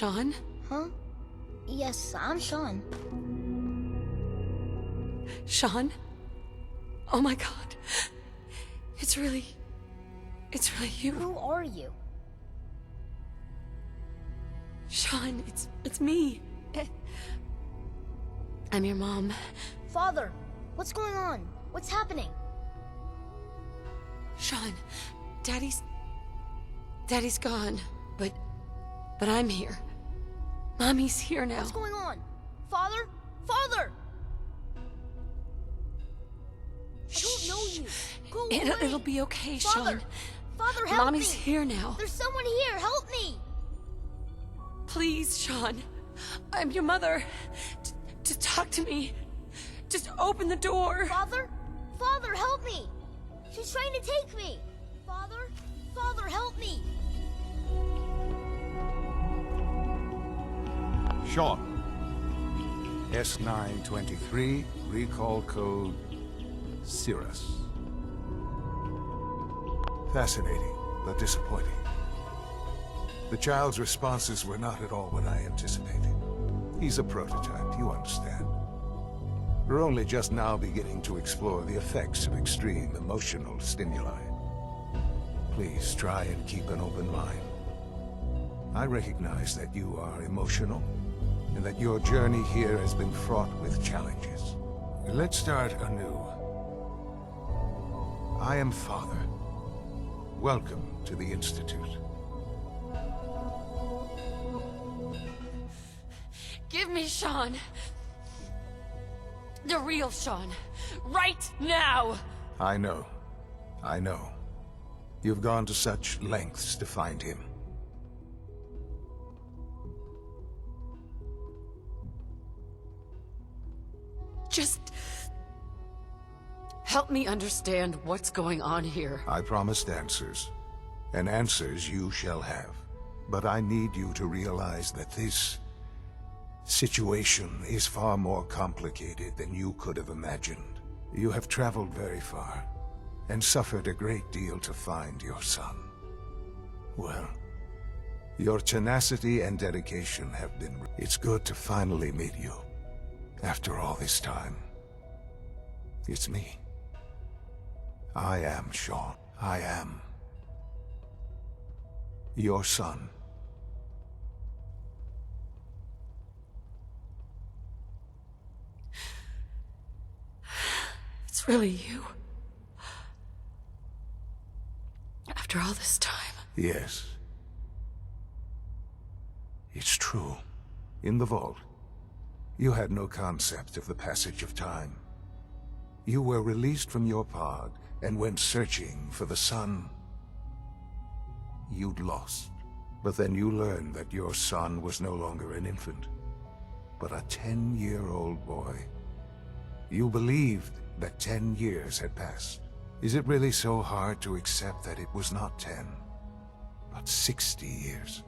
Sean? Huh? Yes, I'm Sean. Sean? Oh my god. It's really you. Who are you? Sean, it's me. I'm your mom. Father, what's going on? What's happening? Sean, Daddy's gone, but I'm here. Mommy's here now. What's going on? Father? Father! I don't know you. Go away. It'll be okay, Father! Sean. Father, help Mommy's me! here now. There's someone here. Help me! Please, Sean. I'm your mother. Just talk to me. Just open the door. Father? Father, help me! She's trying to take me! Father? Father, help me! Sean. S923, recall code Cirrus. Fascinating, but disappointing. The child's responses were not at all what I anticipated. He's a prototype, you understand. We're only just now beginning to explore the effects of extreme emotional stimuli. Please try and keep an open mind. I recognize that you are emotional, and that your journey here has been fraught with challenges. Let's start anew. I am Father. Welcome to the Institute. Give me Sean. The real Sean. Right now! I know. I know. You've gone to such lengths to find him. Just help me understand what's going on here. I promised answers, and answers you shall have. But I need you to realize that this situation is far more complicated than you could have imagined. You have traveled very far, and suffered a great deal to find your son. Well, your tenacity and dedication have been... It's good to finally meet you. After all this time, it's me. I am Sean. I am your son. It's really you. After all this time. Yes. It's true. In the vault, you had no concept of the passage of time. You were released from your pod and went searching for the son you'd lost. But then you learned that your son was no longer an infant, but a 10-year-old boy. You believed that 10 years had passed. Is it really so hard to accept that it was not 10, but 60 years?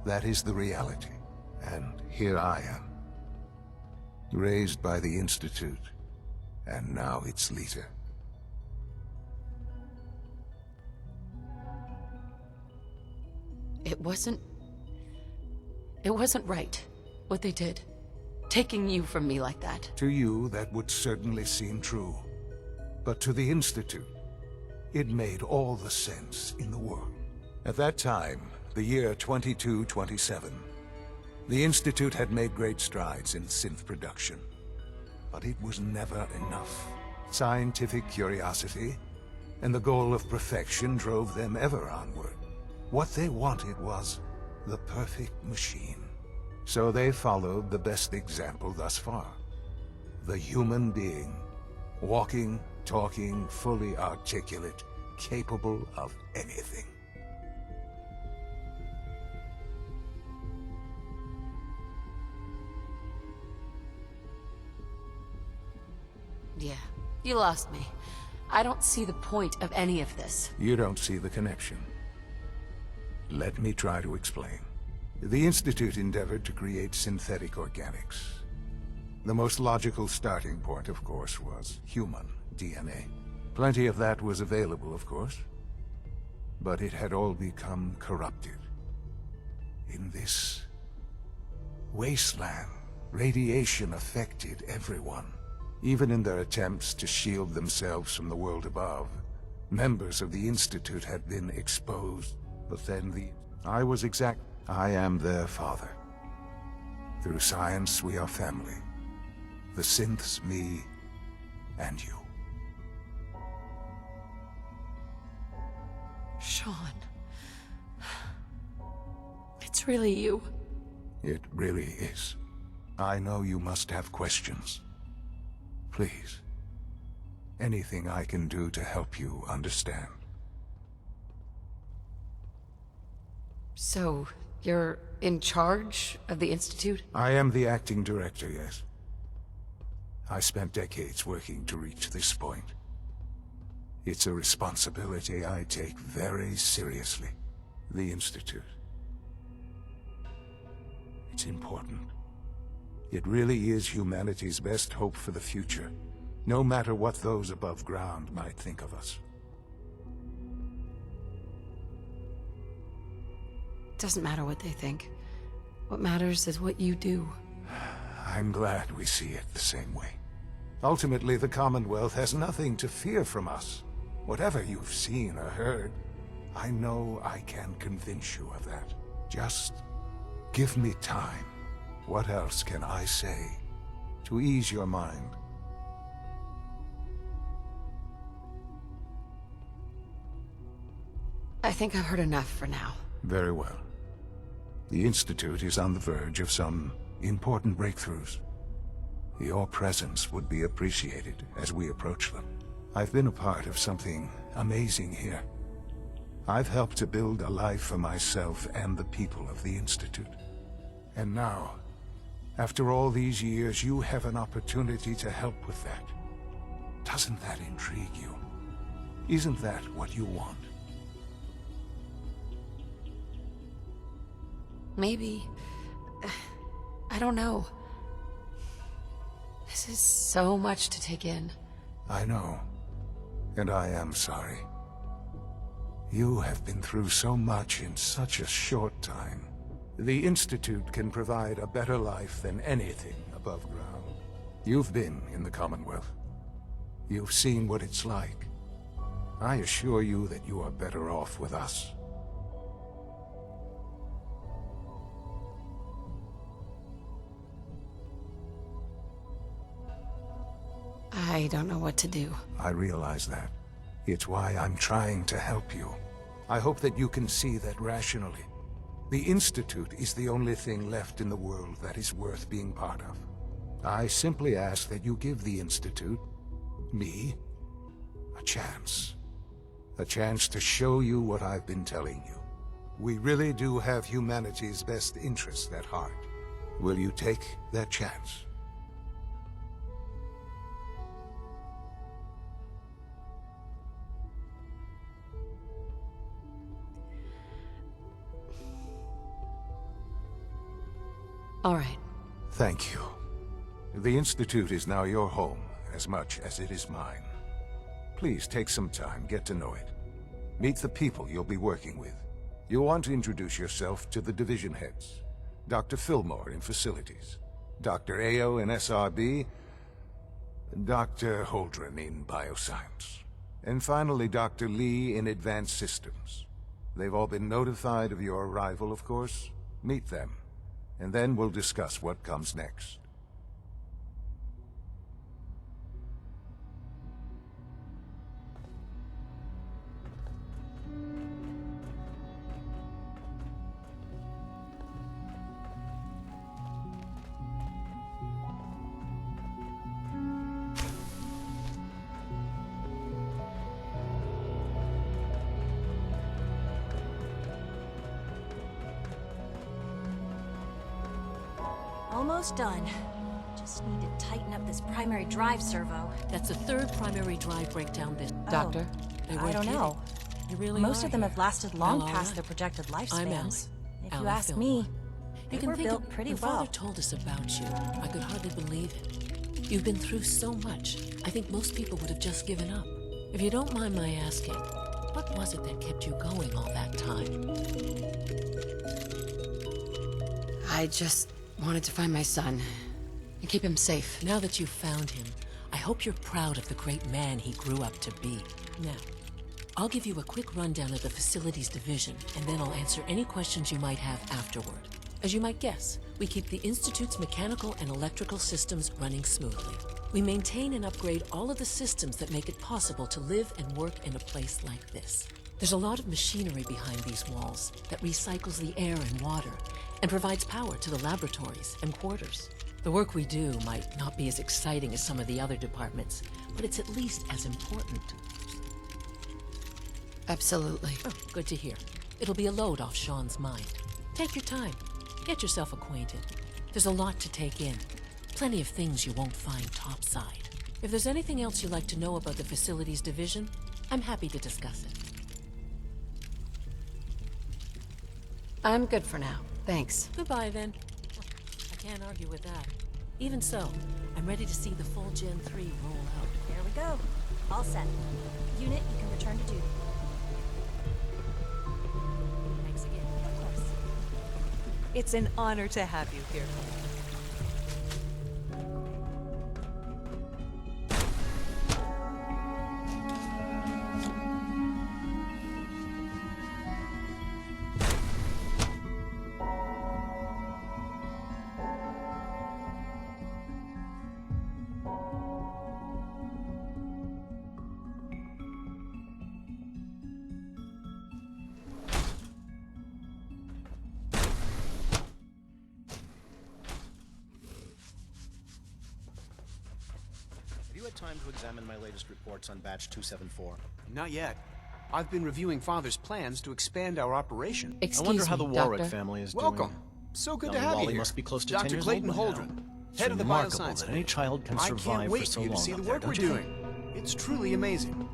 That is the reality, and here I am. Raised by the Institute, and now its leader. It wasn't right, what they did. Taking you from me like that. To you, that would certainly seem true. But to the Institute, it made all the sense in the world. At that time, the year 2227, the Institute had made great strides in synth production. But it was never enough. Scientific curiosity and the goal of perfection drove them ever onward. What they wanted was the perfect machine. So they followed the best example thus far. The human being. Walking, talking, fully articulate, capable of anything. Yeah, you lost me. I don't see the point of any of this. You don't see the connection. Let me try to explain. The Institute endeavored to create synthetic organics. The most logical starting point, of course, was human DNA. Plenty of that was available, of course. But it had all become corrupted. In this wasteland. Radiation affected everyone. Even in their attempts to shield themselves from the world above, members of the Institute had been exposed. But then I am their father. Through science, we are family. The synths, me, and you. Sean. It's really you. It really is. I know you must have questions. Please. Anything I can do to help you understand. So, you're in charge of the Institute? I am the acting director, yes. I spent decades working to reach this point. It's a responsibility I take very seriously. The Institute. It's important. It really is humanity's best hope for the future, no matter what those above ground might think of us. Doesn't matter what they think. What matters is what you do. I'm glad we see it the same way. Ultimately, the Commonwealth has nothing to fear from us. Whatever you've seen or heard, I know I can convince you of that. Just give me time. What else can I say to ease your mind? I think I've heard enough for now. Very well. The Institute is on the verge of some important breakthroughs. Your presence would be appreciated as we approach them. I've been a part of something amazing here. I've helped to build a life for myself and the people of the Institute. And now, after all these years, you have an opportunity to help with that. Doesn't that intrigue you? Isn't that what you want? Maybe. I don't know. This is so much to take in. I know. And I am sorry. You have been through so much in such a short time. The Institute can provide a better life than anything above ground. You've been in the Commonwealth. You've seen what it's like. I assure you that you are better off with us. I don't know what to do. I realize that. It's why I'm trying to help you. I hope that you can see that rationally. The Institute is the only thing left in the world that is worth being part of. I simply ask that you give the Institute, me, a chance. A chance to show you what I've been telling you. We really do have humanity's best interests at heart. Will you take that chance? All right. Thank you. The Institute is now your home, as much as it is mine. Please take some time, get to know it. Meet the people you'll be working with. You'll want to introduce yourself to the division heads. Dr. Fillmore in Facilities, Dr. Ao in SRB, Dr. Holdren in Bioscience, and finally Dr. Lee in Advanced Systems. They've all been notified of your arrival, of course. Meet them. And then we'll discuss what comes next. Almost done. Just need to tighten up this primary drive servo. That's the third primary drive breakdown this. Doctor? They I weren't don't kidding. know. You really Most are of them here. have lasted long Well, all past right. their projected I'm lifespans. Allie. If Allie you ask Fillmore. me, You they can were think built of, pretty your well. father told us about you. I could hardly believe it. You've been through so much. I think most people would have just given up. If you don't mind my asking, what was it that kept you going all that time? I just wanted to find my son and keep him safe. Now that you've found him, I hope you're proud of the great man he grew up to be. Now, I'll give you a quick rundown of the Facilities Division, and then I'll answer any questions you might have afterward. As you might guess, we keep the Institute's mechanical and electrical systems running smoothly. We maintain and upgrade all of the systems that make it possible to live and work in a place like this. There's a lot of machinery behind these walls that recycles the air and water and provides power to the laboratories and quarters. The work we do might not be as exciting as some of the other departments, but it's at least as important. Absolutely. Oh, good to hear. It'll be a load off Sean's mind. Take your time. Get yourself acquainted. There's a lot to take in. Plenty of things you won't find topside. If there's anything else you'd like to know about the Facilities Division, I'm happy to discuss it. I'm good for now. Thanks. Goodbye, then. I can't argue with that. Even so, I'm ready to see the full Gen 3 roll out. There we go. All set. Unit, you can return to duty. Thanks again. Of course. It's an honor to have you here. Have you had time to examine my latest reports on Batch 274? Not yet. I've been reviewing Father's plans to expand our operation. Excuse I wonder how me, the Warwick Doctor. family is Welcome. doing. So good Young to have Wally you here. must be close to 10 Dr. years Clayton old by now. Holdren, It's head of the remarkable Bioscience that any Division. child can I survive can't for wait so for you to long see up the there, work we're don't you doing. It's truly amazing.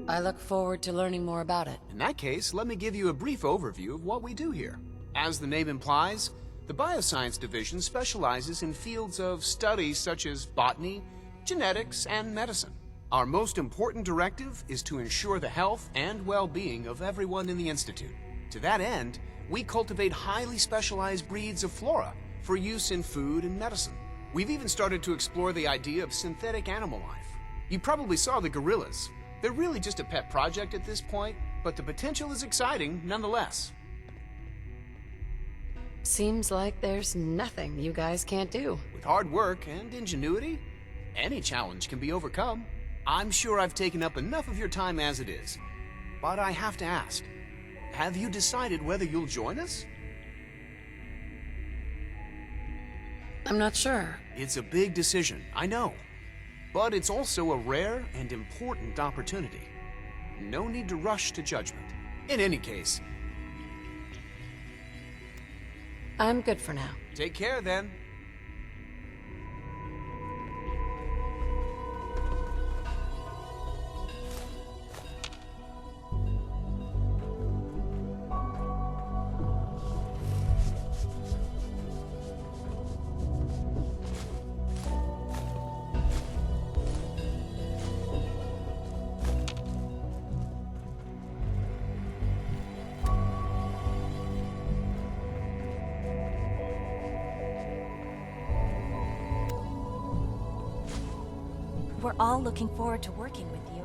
I look forward to learning more about it. In that case, let me give you a brief overview of what we do here. As the name implies, the Bioscience Division specializes in fields of study such as botany, genetics, and medicine. Our most important directive is to ensure the health and well-being of everyone in the Institute. To that end, we cultivate highly specialized breeds of flora for use in food and medicine. We've even started to explore the idea of synthetic animal life. You probably saw the gorillas. They're really just a pet project at this point, but the potential is exciting nonetheless. Seems like there's nothing you guys can't do. With hard work and ingenuity, any challenge can be overcome. I'm sure I've taken up enough of your time as it is. But I have to ask, have you decided whether you'll join us? I'm not sure. It's a big decision, I know. But it's also a rare and important opportunity. No need to rush to judgment. In any case, I'm good for now. take care then. We're all looking forward to working with you.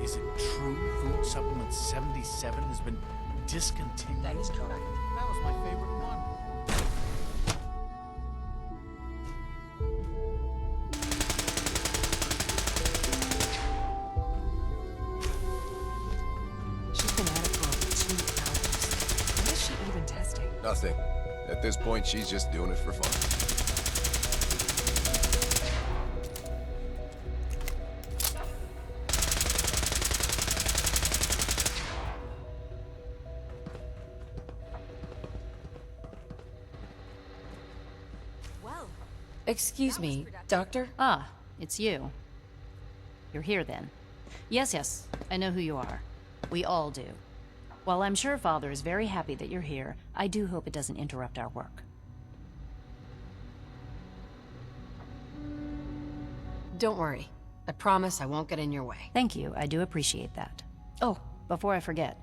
Is it true Food Supplement 77 has been discontinued? That is correct. That was my favorite one. She's been at it for over 2 hours. What is she even testing? Nothing. At this point, she's just doing it for fun. Well, Excuse me, Doctor? Ah, it's you. You're here then. Yes, I know who you are. We all do. While I'm sure Father is very happy that you're here, I do hope it doesn't interrupt our work. Don't worry. I promise I won't get in your way. Thank you, I do appreciate that. Oh, before I forget,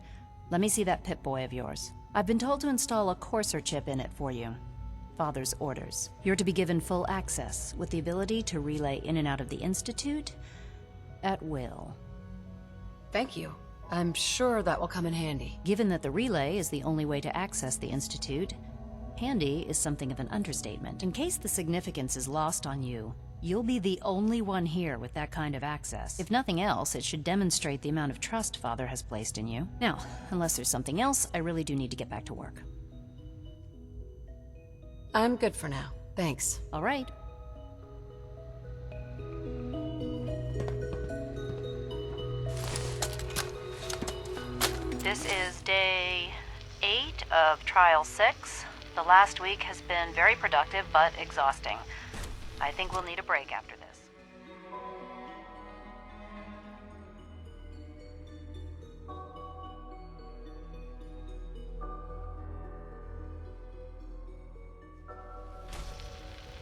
let me see that Pip-Boy of yours. I've been told to install a Courser chip in it for you. Father's orders. You're to be given full access, with the ability to relay in and out of the Institute at will. Thank you. I'm sure that will come in handy. Given that the relay is the only way to access the Institute, handy is something of an understatement. In case the significance is lost on you, you'll be the only one here with that kind of access. If nothing else, it should demonstrate the amount of trust Father has placed in you. Now, unless there's something else, I really do need to get back to work. I'm good for now. Thanks. All right. This is day 8 of Trial 6. The last week has been very productive, but exhausting. I think we'll need a break after this.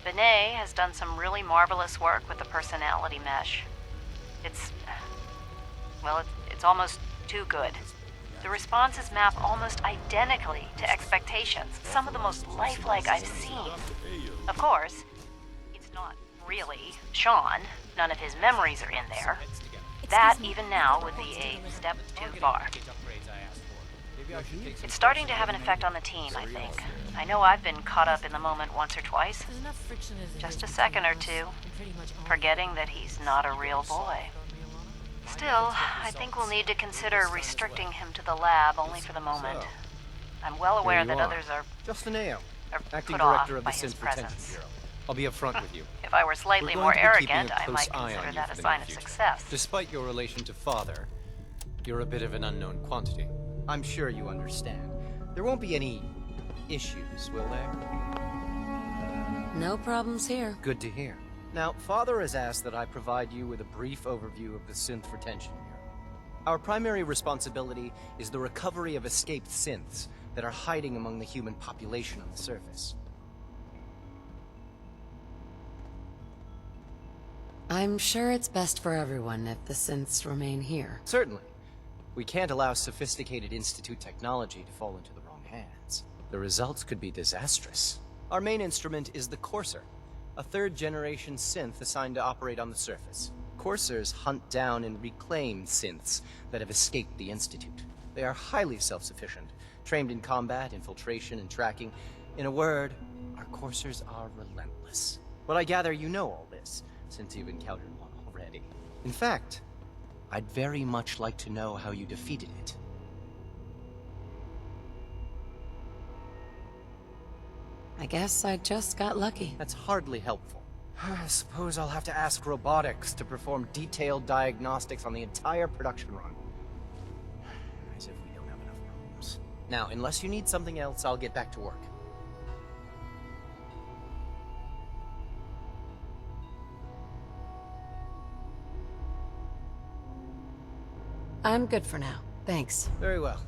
Benet has done some really marvelous work with the personality mesh. It's almost too good. The responses map almost identically to expectations, some of the most lifelike I've seen. Of course, it's not really Sean. None of his memories are in there. That, even now, would be a step too far. It's starting to have an effect on the team, I think. I know I've been caught up in the moment once or twice. Just a second or two, forgetting that he's not a real boy. Still, I think we'll need to consider restricting him to the lab only for the moment. I'm well aware that others are Justin Ao, acting put off director of by the his Synth Retention presence. Bureau. I'll be upfront with you. If I were slightly We're more going to be keeping arrogant, a I close might eye on consider you that for a the sign near of future. success. Despite your relation to Father, you're a bit of an unknown quantity. I'm sure you understand. There won't be any issues, will there? No problems here. Good to hear. Now, Father has asked that I provide you with a brief overview of the Synth Retention Bureau. Our primary responsibility is the recovery of escaped synths that are hiding among the human population on the surface. I'm sure it's best for everyone if the synths remain here. Certainly. We can't allow sophisticated Institute technology to fall into the wrong hands. The results could be disastrous. Our main instrument is the Courser, a third-generation synth assigned to operate on the surface. Coursers hunt down and reclaim synths that have escaped the Institute. They are highly self-sufficient, trained in combat, infiltration, and tracking. In a word, our Coursers are relentless. But I gather you know all this, since you've encountered one already. In fact, I'd very much like to know how you defeated it. I guess I just got lucky. That's hardly helpful. I suppose I'll have to ask robotics to perform detailed diagnostics on the entire production run. As if we don't have enough problems. Now, unless you need something else, I'll get back to work. I'm good for now. Thanks. Very well.